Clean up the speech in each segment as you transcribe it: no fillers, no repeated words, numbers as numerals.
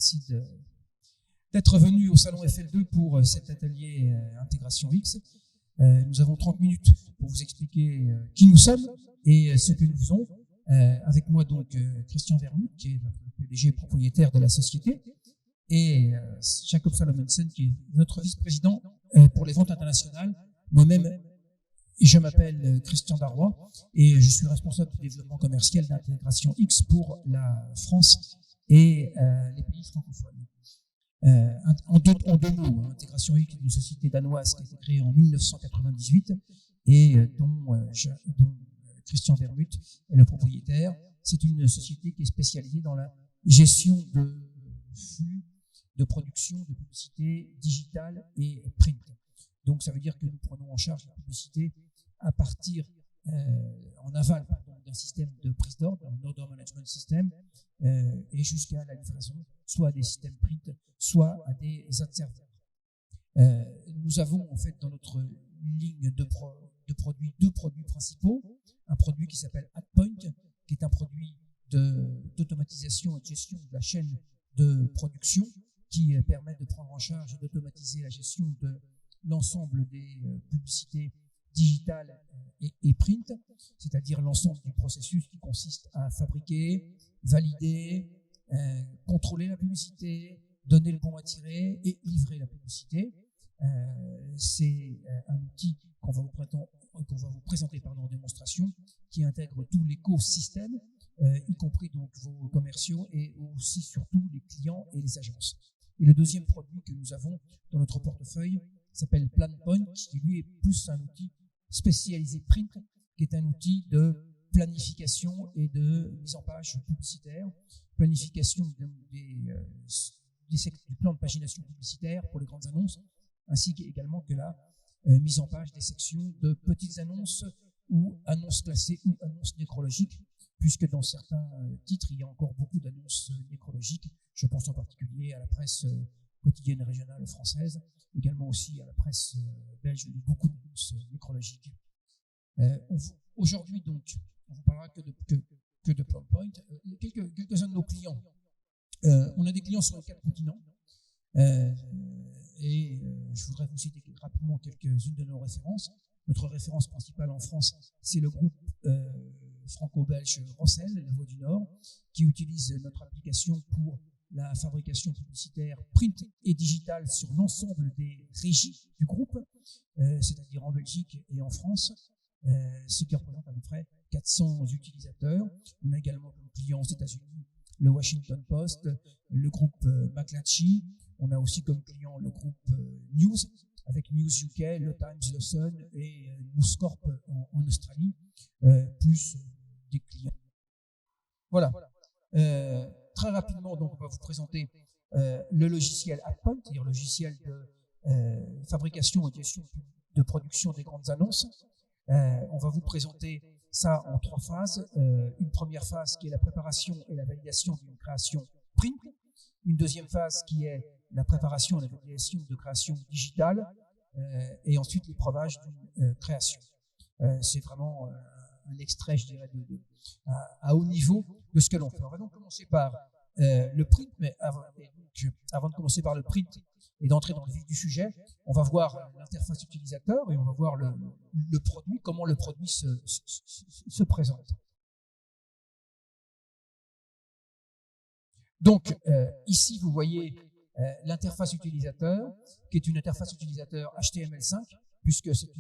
merci d'être venu au salon FL2 pour cet atelier Intégration X. Nous avons 30 minutes pour vous expliquer qui nous sommes et ce que nous faisons. Avec moi donc Christian Vermut, qui est notre PDG et propriétaire de la société, et Jacob Salomonsen, qui est notre vice-président pour les ventes internationales. Moi-même, je m'appelle Christian Darrois et je suis responsable du développement commercial d'Intégration X pour la France et les pays francophones. En deux mots, Intégration X est une société danoise qui a été créée en 1998 et dont Christian Vermut est le propriétaire. C'est une société qui est spécialisée dans la gestion de flux de production de publicité digitale et print. Donc ça veut dire que nous prenons en charge la publicité à partir en aval d'un système de prise d'ordre, un order management system, et jusqu'à la livraison, soit à des systèmes print, soit à des adserveurs. Nous avons en fait dans notre ligne de produits deux produits principaux. Un produit qui s'appelle AdPoint, qui est un produit d'automatisation et de gestion de la chaîne de production, qui permet de prendre en charge et d'automatiser la gestion de l'ensemble des publicités digitales et print, c'est-à-dire l'ensemble du processus qui consiste à fabriquer, valider, contrôler la publicité, donner le bon à tirer et livrer la publicité. C'est un outil qu'on va vous présenter en démonstration, qui intègre tout l'écosystème, y compris donc vos commerciaux et aussi surtout les clients et les agences. Et le deuxième produit que nous avons dans notre portefeuille s'appelle PlanPoint, qui lui est plus un outil spécialisé print, qui est un outil de planification et de mise en page publicitaire, planification du plan de pagination publicitaire pour les grandes annonces, ainsi qu'également que la mise en page des sections de petites annonces ou annonces classées ou annonces nécrologiques, puisque dans certains titres, il y a encore beaucoup d'annonces nécrologiques. Je pense en particulier à la presse quotidienne et régionale française, également aussi à la presse belge, où il y a beaucoup d'annonces nécrologiques. Aujourd'hui, donc, on ne vous parlera que de PlanPoint. Quelques-uns de nos clients. On a des clients sur les 4 continents. Je voudrais vous citer rapidement quelques-unes de nos références. Notre référence principale en France, c'est le groupe franco-belge Rossel, La Voix du Nord, qui utilise notre application pour la fabrication publicitaire print et digitale sur l'ensemble des régies du groupe, c'est-à-dire en Belgique et en France, ce qui représente à peu près 400 utilisateurs. On a également comme clients aux États-Unis le Washington Post, le groupe McClatchy. On a aussi comme client le groupe News, avec News UK, le Times, le Sun et News Corp en Australie, plus des clients. Voilà. Très rapidement, donc, on va vous présenter le logiciel AdPoint, c'est-à-dire le logiciel de fabrication et de gestion de production des grandes annonces. On va vous présenter ça en 3 phases. Une première phase qui est la préparation et la validation d'une création print. Une deuxième phase qui est la préparation et la validation de création digitale. Et ensuite l'éprouvage d'une création. C'est vraiment un extrait, je dirais, à haut niveau de ce que l'on fait. On va donc commencer par le print, mais avant de commencer par le print et d'entrer dans le vif du sujet, on va voir l'interface utilisateur et on va voir le produit, comment le produit se présente. Donc, ici, vous voyez l'interface utilisateur, qui est une interface utilisateur HTML5, puisque c'est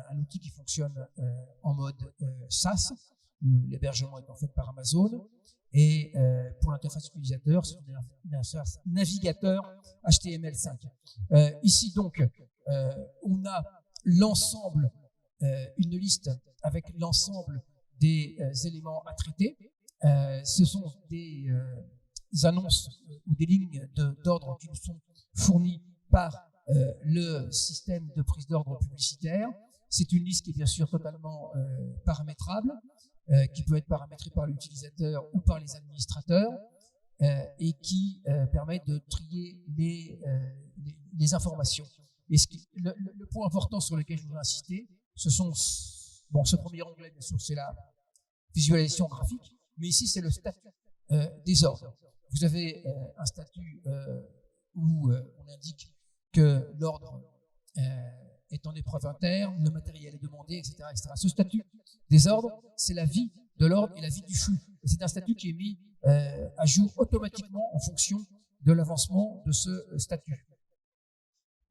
un outil qui fonctionne en mode SaaS. L'hébergement est en fait par Amazon. Et pour l'interface utilisateur, c'est une interface navigateur HTML5. Ici, donc, on a l'ensemble, une liste avec l'ensemble des éléments à traiter. Ce sont des annonces ou des lignes d'ordre qui nous sont fournies par le système de prise d'ordre publicitaire. C'est une liste qui est bien sûr totalement paramétrable, qui peut être paramétrée par l'utilisateur ou par les administrateurs et qui permet de trier les informations. Et le point important sur lequel je voudrais insister, ce sont, bon, ce premier onglet, bien sûr, c'est la visualisation graphique, mais ici, c'est le statut des ordres. vous avez un statut où on indique que l'ordre est en épreuve interne, le matériel est demandé, etc., etc. Ce statut des ordres, c'est la vie de l'ordre et la vie du flux. Et c'est un statut qui est mis à jour automatiquement en fonction de l'avancement de ce statut.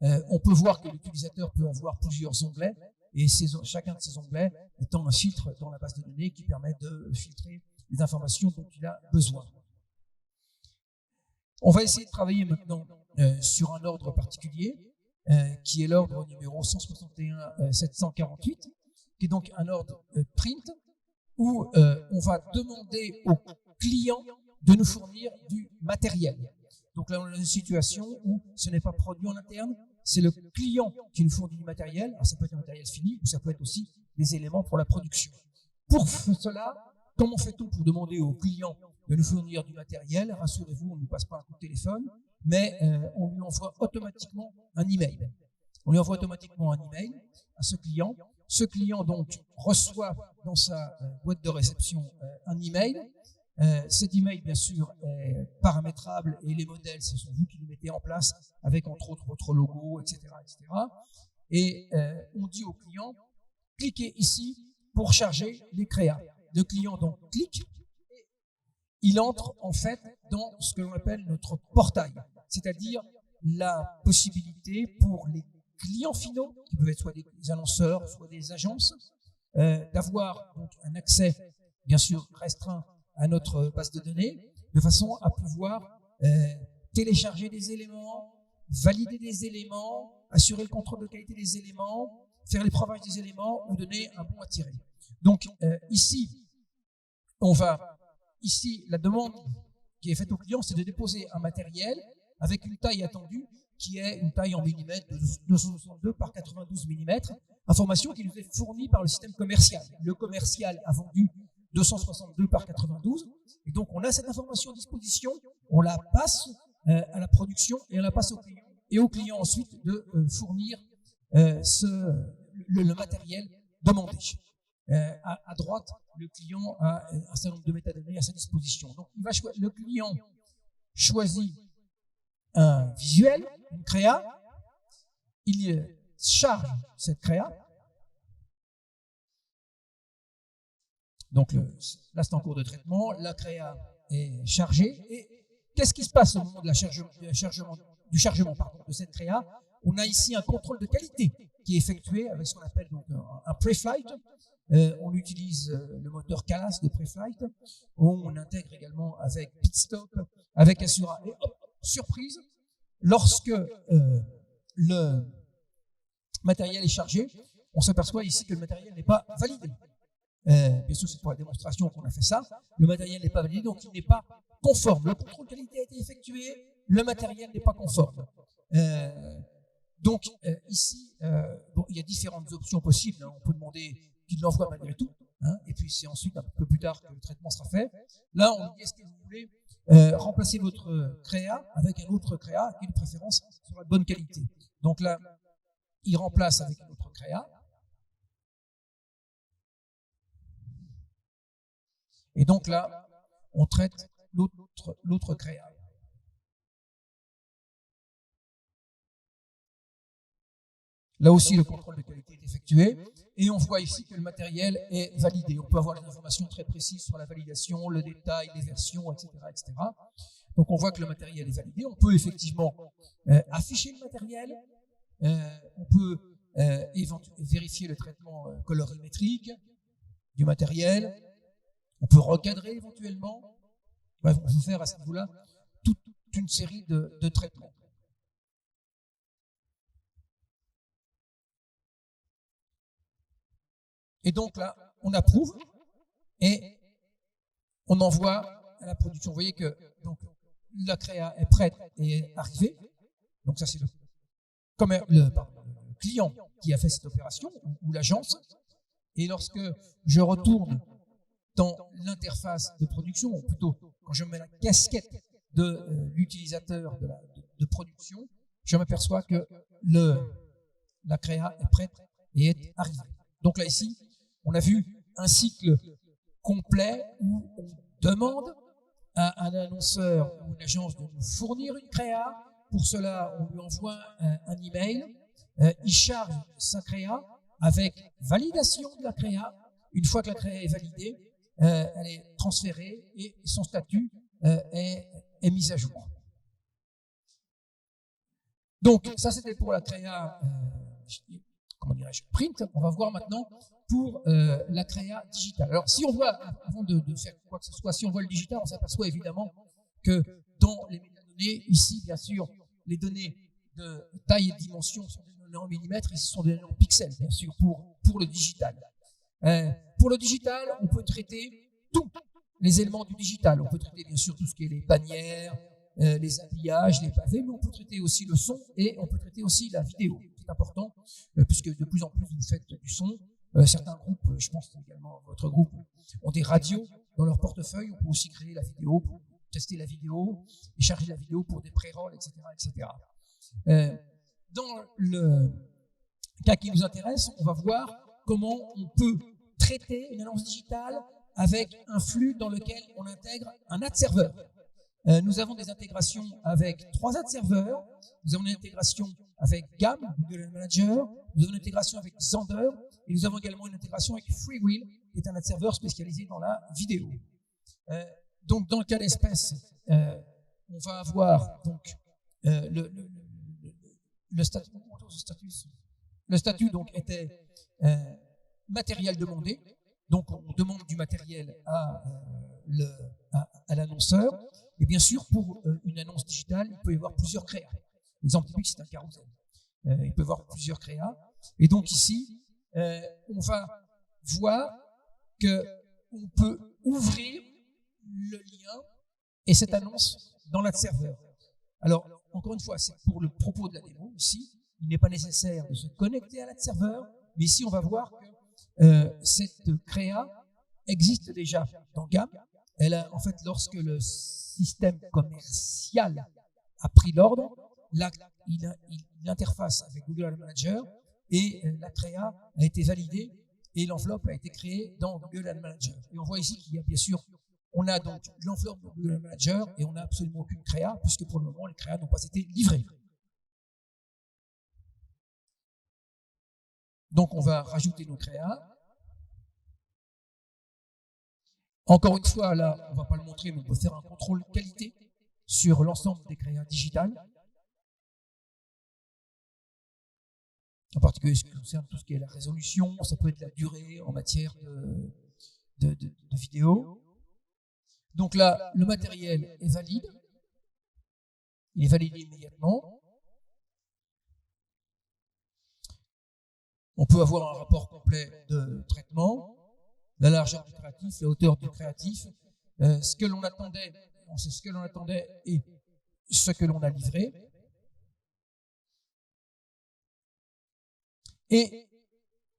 On peut voir que l'utilisateur peut avoir plusieurs onglets, et chacun de ces onglets étant un filtre dans la base de données qui permet de filtrer les informations dont il a besoin. On va essayer de travailler maintenant sur un ordre particulier, qui est l'ordre numéro 161-748, qui est donc un ordre print, où on va demander au client de nous fournir du matériel. Donc là, on a une situation où ce n'est pas produit en interne, c'est le client qui nous fournit du matériel. Alors, ça peut être un matériel fini, ou ça peut être aussi des éléments pour la production. Pour cela, comment fait-on pour demander au client de nous fournir du matériel? Rassurez-vous, on ne nous passe pas un coup de téléphone, mais on lui envoie automatiquement un email. On lui envoie automatiquement un email à ce client. Ce client, donc, reçoit dans sa boîte de réception un email. Cet email, bien sûr, est paramétrable et les modèles, ce sont vous qui les mettez en place avec, entre autres, votre logo, etc., etc. Et on dit au client, cliquez ici pour charger les créas. Le client, donc, clique. Il entre, en fait, dans ce que l'on appelle notre portail, c'est-à-dire la possibilité pour les clients finaux, qui peuvent être soit des annonceurs, soit des agences, d'avoir donc un accès, bien sûr, restreint à notre base de données, de façon à pouvoir télécharger des éléments, valider des éléments, assurer le contrôle de qualité des éléments, faire l'épreuve des éléments ou donner un bon à tirer. Donc ici, la demande qui est faite au client, c'est de déposer un matériel avec une taille attendue qui est une taille en millimètres de 262 par 92 mm, information qui nous est fournie par le système commercial. Le commercial a vendu 262 par 92, et donc on a cette information à disposition, on la passe à la production et on la passe au client, et au client ensuite de fournir le matériel demandé. À droite, le client a un certain nombre de métadonnées à sa disposition. Donc le client choisit un visuel, une créa, il charge cette créa. Donc là, c'est en cours de traitement, la créa est chargée. Et qu'est-ce qui se passe au moment de du chargement de cette créa? On a ici un contrôle de qualité qui est effectué avec ce qu'on appelle donc un pre-flight. On utilise le moteur Calas de pre-flight. On intègre également avec Pitstop, avec Assura. Et hop, surprise, lorsque le matériel est chargé, on s'aperçoit ici que le matériel n'est pas validé. Bien sûr, c'est pour la démonstration qu'on a fait ça. Le matériel n'est pas validé, donc il n'est pas conforme. Le contrôle qualité a été effectué, le matériel n'est pas conforme. Donc ici, il y a différentes options possibles. On peut demander qu'il l'envoie malgré tout, et puis c'est ensuite un peu plus tard que le traitement sera fait. Là, on dit, est-ce que vous voulez remplacer votre créa avec un autre créa qui est de préférence sur la bonne qualité. Donc là, il remplace avec un autre créa. Et donc là, on traite l'autre créa. Là aussi, le contrôle de qualité est effectué. Et on voit ici que le matériel est validé. On peut avoir des informations très précises sur la validation, le détail, les versions, etc., etc. Donc on voit que le matériel est validé. On peut effectivement afficher le matériel. On peut vérifier le traitement colorimétrique du matériel. On peut recadrer éventuellement. Bref, on peut faire à ce niveau-là toute une série de traitements. Et donc là, on approuve et on envoie à la production. Vous voyez que donc, la créa est prête et est arrivée. Donc ça, c'est le client qui a fait cette opération, ou l'agence. Et lorsque je retourne dans l'interface de production, ou plutôt quand je mets la casquette de l'utilisateur de production, je m'aperçois que la créa est prête et est arrivée. Donc là, ici, on a vu un cycle complet où on demande à un annonceur ou une agence de nous fournir une créa. Pour cela, on lui envoie un email. Il charge sa créa avec validation de la créa. Une fois que la créa est validée, elle est transférée et son statut est mis à jour. Donc, ça c'était pour la créa, comment dirais-je, print. On va voir maintenant pour la créa digitale. Alors, si on voit, avant de faire quoi que ce soit, si on voit le digital, on s'aperçoit évidemment que dans les métadonnées, ici, bien sûr, les données de taille et de dimension sont des données en millimètres, ici sont des données en pixels, bien sûr, pour le digital. Pour le digital, on peut traiter tous les éléments du digital. On peut traiter, bien sûr, tout ce qui est les bannières, les habillages, les pavés, mais on peut traiter aussi le son et on peut traiter aussi la vidéo. C'est important, puisque de plus en plus vous faites du son. Certains groupes, je pense également votre groupe, ont des radios dans leur portefeuille. On peut aussi créer la vidéo, pour tester la vidéo et charger la vidéo pour des pré-rolls, etc., etc. Dans le cas qui nous intéresse, on va voir comment on peut traiter une annonce digitale avec un flux dans lequel on intègre un ad serveur. Nous avons des intégrations avec 3 ad serveurs. Nous avons une intégration avec GAM, Google Ad Manager. Nous avons une intégration avec Xandr. Et nous avons également une intégration avec FreeWheel, qui est un ad serveur spécialisé dans la vidéo. Donc, dans le cas d'espèce, on va avoir donc le statut. Le statut donc était matériel demandé. Donc, on demande du matériel à l'annonceur. Et bien sûr, pour une annonce digitale, il peut y avoir plusieurs créas. L'exemple typique, c'est un carrousel. Il peut y avoir plusieurs créas. Et donc ici, on va voir qu'on peut ouvrir le lien et cette annonce dans l'ad serveur. Alors, encore une fois, c'est pour le propos de la démo. Ici, il n'est pas nécessaire de se connecter à l'ad serveur, mais ici, on va voir que cette créa existe déjà dans GAM. Elle a, en fait, lorsque le système commercial a pris l'ordre, il interface avec Google Ad Manager et la créa a été validée et l'enveloppe a été créée dans Google Ad Manager. Et on voit ici qu'il y a bien sûr, on a donc l'enveloppe de Google Ad Manager et on n'a absolument aucune créa puisque pour le moment les créas n'ont pas été livrées. Donc on va rajouter nos créas. Encore une fois, là, on ne va pas le montrer, mais on peut faire un contrôle qualité sur l'ensemble des créas digitales. En particulier, ce qui concerne tout ce qui est la résolution, ça peut être la durée en matière de vidéo. Donc là, le matériel est valide. Il est validé immédiatement. On peut avoir un rapport complet de traitement. La largeur du créatif, la hauteur du créatif, ce que l'on attendait, on sait ce que l'on attendait et ce que l'on a livré. Et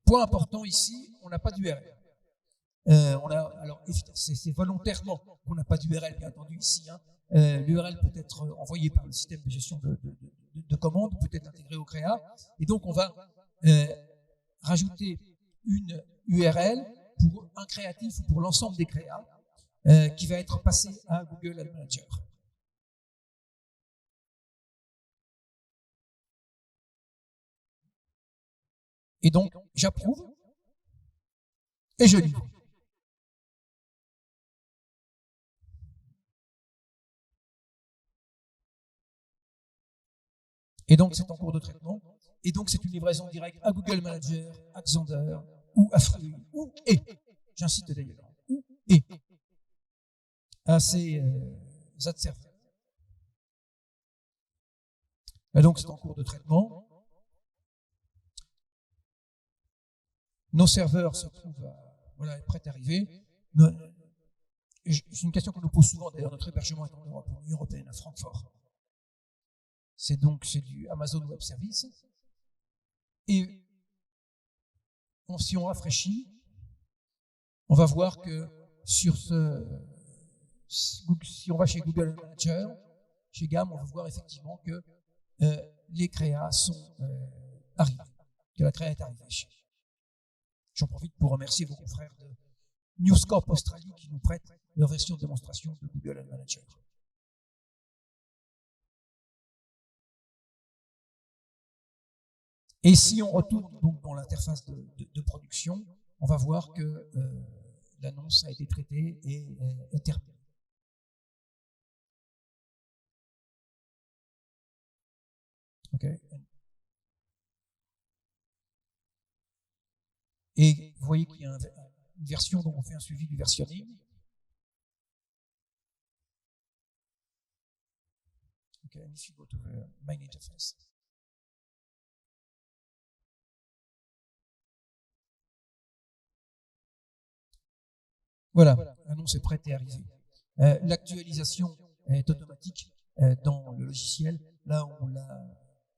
point important ici, on n'a pas d'URL. Alors c'est volontairement qu'on n'a pas d'URL, bien entendu ici. L'URL peut être envoyé par le système de gestion de commandes, peut être intégré au créa, et donc on va rajouter une URL pour un créatif ou pour l'ensemble des créas qui va être passé à Google Ad Manager. Et donc, j'approuve et je livre. Et donc, c'est en cours de traitement. Et donc, c'est une livraison directe à Google Manager, à Xandr, ou à FreeWheel, ou et, j'incite d'ailleurs, ou et, à ces ad serveurs. Et donc, c'est en cours de traitement. Nos serveurs se trouvent prêts à arriver. C'est une question qu'on nous pose souvent, d'ailleurs, notre hébergement est en Europe, en Union européenne, à Francfort. C'est du Amazon Web Service. Et si on rafraîchit, on va voir que si on va chez Google Manager, chez GAM, on va voir effectivement que les créas sont arrivés, que la créa est arrivée. J'en profite pour remercier vos confrères News Corp Australie qui nous prête leur version de démonstration de Google Ad Manager. Et si on retourne donc dans l'interface de production, on va voir que l'annonce a été traitée et est terminée. Okay. Et vous voyez qu'il y a une version dont on fait un suivi du versionning. Okay, and if you go to the main interface. Voilà, l'annonce est prête et arrivée. L'actualisation est automatique dans le logiciel. Là, on l'a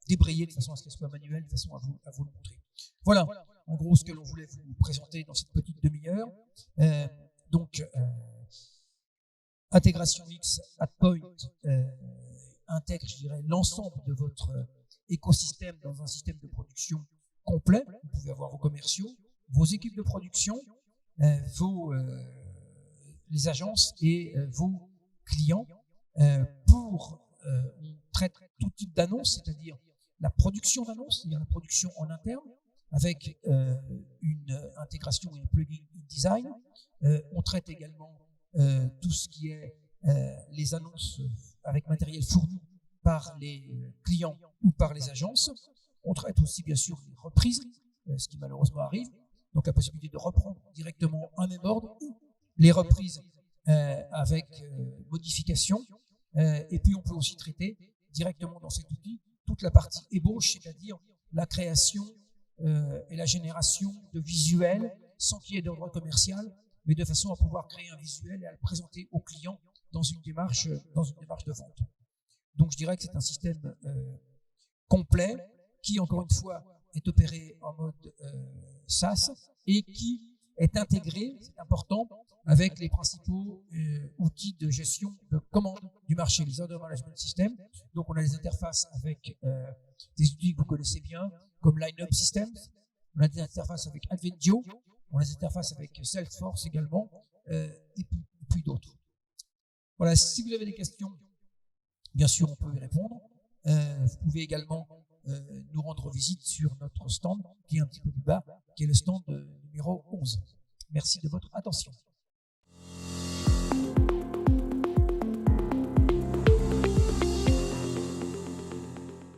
débrayé de façon à ce qu'elle soit manuelle, de façon à vous le montrer. Voilà, en gros, ce que l'on voulait vous présenter dans cette petite demi-heure. Donc, Intégration X, AdPoint intègre, je dirais, l'ensemble de votre écosystème dans un système de production complet. Vous pouvez avoir vos commerciaux, vos équipes de production, les agences et vos clients. On traite tout type d'annonce, c'est-à-dire la production d'annonces, c'est-à-dire la production en interne, avec une intégration et un plugin InDesign. On traite également tout ce qui est les annonces avec matériel fourni par les clients ou par les agences. On traite aussi bien sûr les reprises, ce qui malheureusement arrive, donc la possibilité de reprendre directement un même ordre ou les reprises avec modification. Et puis on peut aussi traiter directement dans cet outil toute la partie ébauche, c'est-à-dire la création et la génération de visuels sans qu'il y ait d'ordre commercial, mais de façon à pouvoir créer un visuel et à le présenter au client dans une démarche de vente. Donc je dirais que c'est un système complet qui, encore une fois, est opéré en mode SaaS et qui est intégré, c'est important, avec les principaux outils de gestion de commande du marché, les Order Management Systems. Donc on a des interfaces avec des outils que vous connaissez bien, comme Lineup Systems, on a des interfaces avec Advendio, on a des interfaces avec Salesforce également, et puis d'autres. Voilà, si vous avez des questions, bien sûr, on peut y répondre. Vous pouvez également nous rendre visite sur notre stand, qui est un petit peu plus bas, qui est le stand numéro 11. Merci de votre attention.